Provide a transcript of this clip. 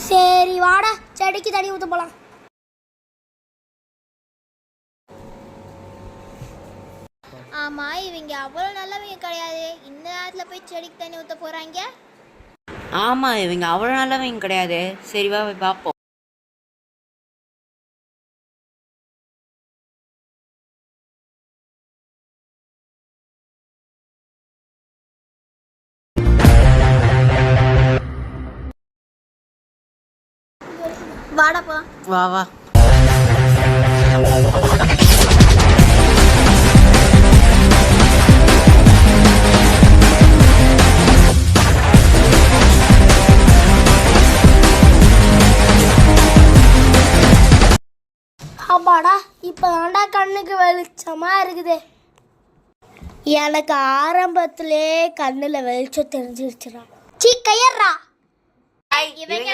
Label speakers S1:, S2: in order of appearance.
S1: சரி வாடா, செடிக்கு தண்ணி ஊற்ற போகலாம்.
S2: ஆமாம், இவங்க அவ்வளோ நல்லவங்க கிடையாது. இந்த நேரத்தில் போய் செடிக்கு தண்ணி ஊற்ற போகிறாங்க.
S3: ஆமாம், இவங்க அவ்வளோ நல்லவங்க கிடையாது. சரி வா போய் பார்ப்போம்.
S2: வாடப்பா.
S3: வா வா.
S1: அப்பாடா, இப்போ தாண்டா கண்ணுக்கு வெளிச்சமா இருக்குது. எனக்கு ஆரம்பத்திலே கண்ணில் வெளிச்சம் தெரிஞ்சிருச்சுடா. சீ கையறா.
S2: இவங்க